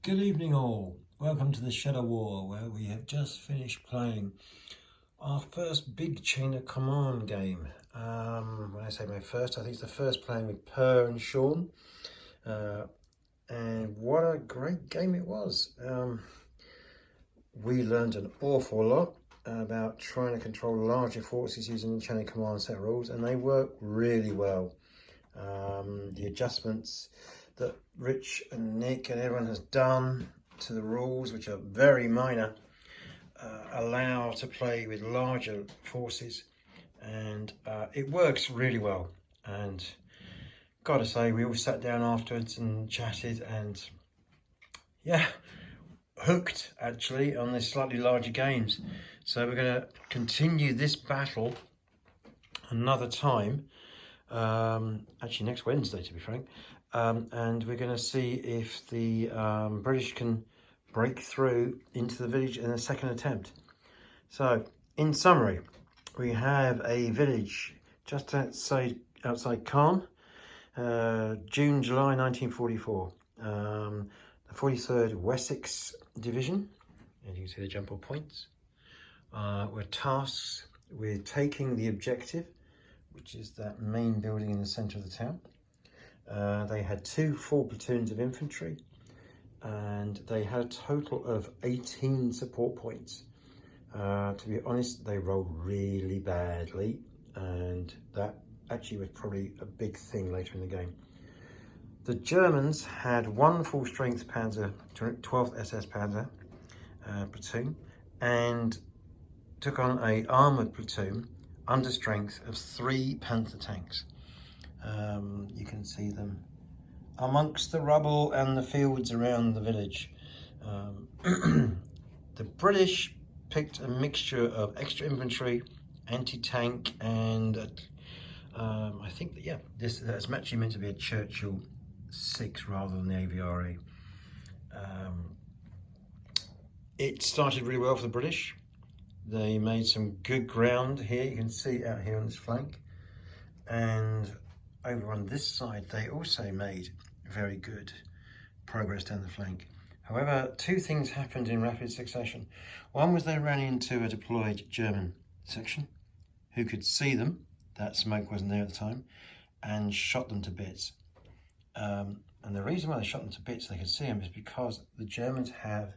Good evening all, welcome to the Shadow War, where we have just finished playing our first big chain of command game. When I say my first, I think it's the first playing with Per and Shaun, and what a great game it was. We learned an awful lot about trying to control larger forces using the chain of command set rules, and they work really well. The adjustments that Rich and Nick and everyone has done to the rules, which are very minor, allow to play with larger forces, and it works really well. And gotta say, we all sat down afterwards and chatted, and yeah, hooked actually on this slightly larger games. So we're going to continue this battle another time, actually next Wednesday to be frank. And we're going to see if the British can break through into the village in a second attempt. So, in summary, we have a village just outside Caen, June, July 1944. The 43rd Wessex Division, and you can see the jump off points, were tasked with taking the objective, which is that main building in the centre of the town. They had 2 full platoons of infantry, and they had a total of 18 support points. To be honest, they rolled really badly, and that actually was probably a big thing later in the game. The Germans had 1 full strength Panzer, 12th SS Panzer platoon, and took on a armoured platoon under strength of 3 Panther tanks. You can see them amongst the rubble and the fields around the village. The British picked a mixture of extra infantry, anti-tank, and I think that, yeah, that's actually meant to be a Churchill 6 rather than the AVRE. It started really well for the British. They made some good ground here. You can see out here on this flank, and over on this side they also made very good progress down the flank. However, 2 things happened in rapid succession. One was they ran into a deployed German section who could see them, that smoke wasn't there at the time, and shot them to bits. And the reason why they shot them to bits, they could see them, is because the Germans have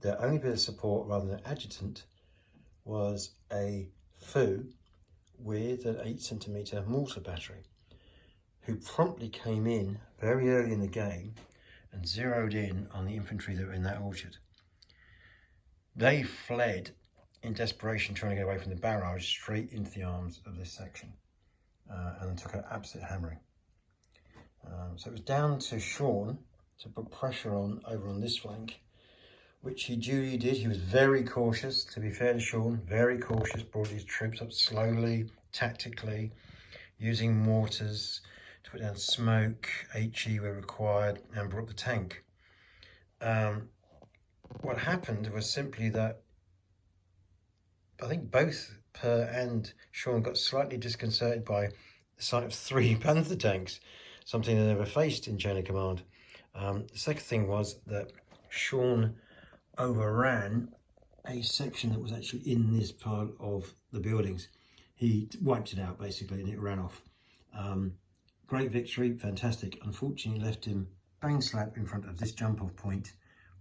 their only bit of support rather than an adjutant was a FU with an 8cm mortar battery, who promptly came in very early in the game and zeroed in on the infantry that were in that orchard. They fled in desperation, trying to get away from the barrage straight into the arms of this section, and took an absolute hammering. So it was down to Shaun to put pressure on over on this flank, which he duly did. He was very cautious, to be fair to Shaun, very cautious, brought his troops up slowly, tactically, using mortars to put down smoke, HE where required, and brought the tank. What happened was simply that I think both Per and Shaun got slightly disconcerted by the sight of 3 Panther tanks, something they never faced in chain of command. The second thing was that Shaun overran a section that was actually in this part of the buildings. He wiped it out basically, and it ran off. Great victory, fantastic. Unfortunately, left him bang slap in front of this jump off point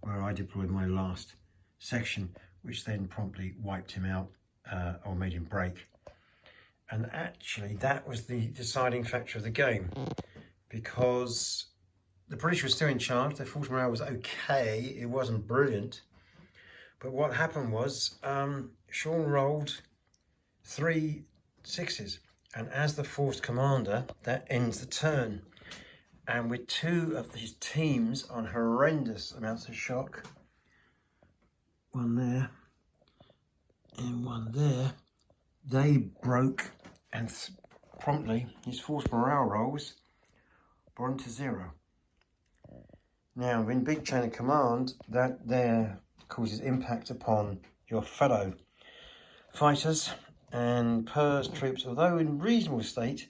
where I deployed my last section, which then promptly wiped him out, or made him break. And actually that was the deciding factor of the game, because the British were still in charge. Their force morale was okay, it wasn't brilliant, but what happened was Shaun rolled 3 6s, and as the force commander, that ends the turn. And with 2 of his teams on horrendous amounts of shock, 1 there and 1 there, they broke, and promptly his force morale rolls brought him to 0. Now, in big chain of command, that there causes impact upon your fellow fighters, and Per's troops, although in reasonable state,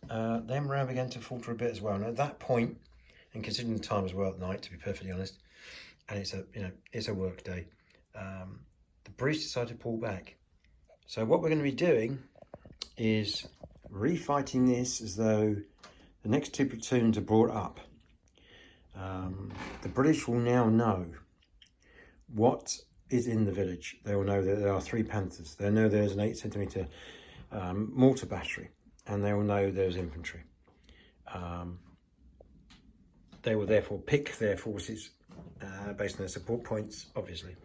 their morale began to falter a bit as well. And at that point, and considering the time as well at night, to be perfectly honest, and it's a work day, the British decided to pull back. So what we're going to be doing is refighting this as though the next two platoons are brought up. The British will now know what is in the village. They will know that there are 3 Panthers. They'll know there's an 8cm mortar battery, and they will know there's infantry. They will therefore pick their forces based on their support points, obviously,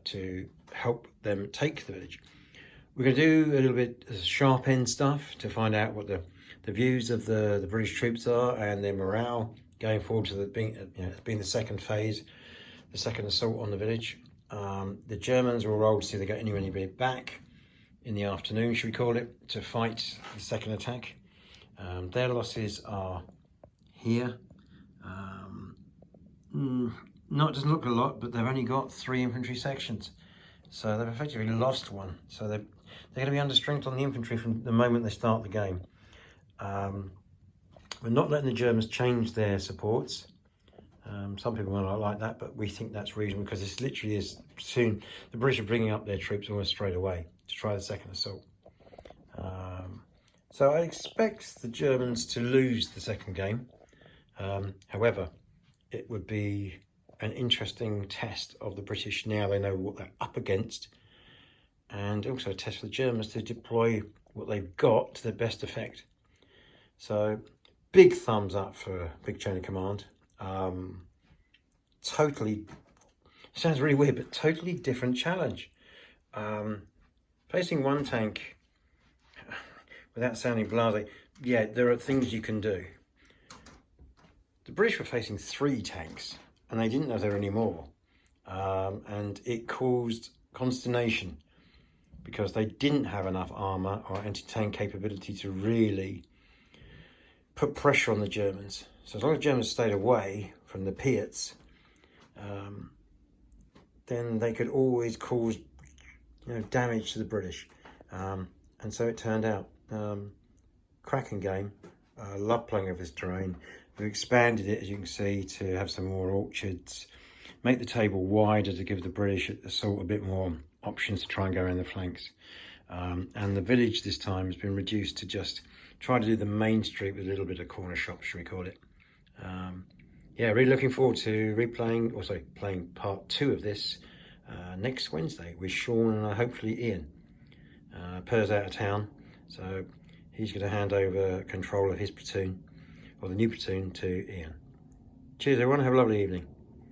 to help them take the village. We're going to do a little bit of sharp end stuff to find out what the views of the British troops are and their morale going forward to being the second phase, the second assault on the village. The Germans will roll to see if they get anybody back in the afternoon, should we call it, to fight the second attack. Their losses are here. Doesn't look a lot, but they've only got 3 infantry sections, so they've effectively lost one. So they're going to be under strength on the infantry from the moment they start the game. We're not letting the Germans change their supports. Some people might not like that, but we think that's reasonable because this literally is soon. The British are bringing up their troops almost straight away to try the second assault. So I expect the Germans to lose the second game. However, it would be an interesting test of the British now they know what they're up against, and also a test for the Germans to deploy what they've got to their best effect. So big thumbs up for Big Chain of Command. Totally, sounds really weird, but totally different challenge. Facing one tank, without sounding blasé, yeah, there are things you can do. The British were facing 3 tanks, and they didn't know there were any more. And it caused consternation because they didn't have enough armour or anti-tank capability to really put pressure on the Germans. So as long as the Germans stayed away from the Piats, then they could always cause damage to the British. And so it turned out. Cracking game. I love playing over this terrain. We've expanded it, as you can see, to have some more orchards, make the table wider to give the British assault a bit more options to try and go around the flanks. And the village this time has been reduced to just try to do the main street with a little bit of corner shop, should we call it. Yeah, really looking forward to playing part 2 of this next Wednesday with Shaun and hopefully Ian. Per's out of town, so he's going to hand over control of his platoon, or the new platoon, to Ian. Cheers everyone, have a lovely evening.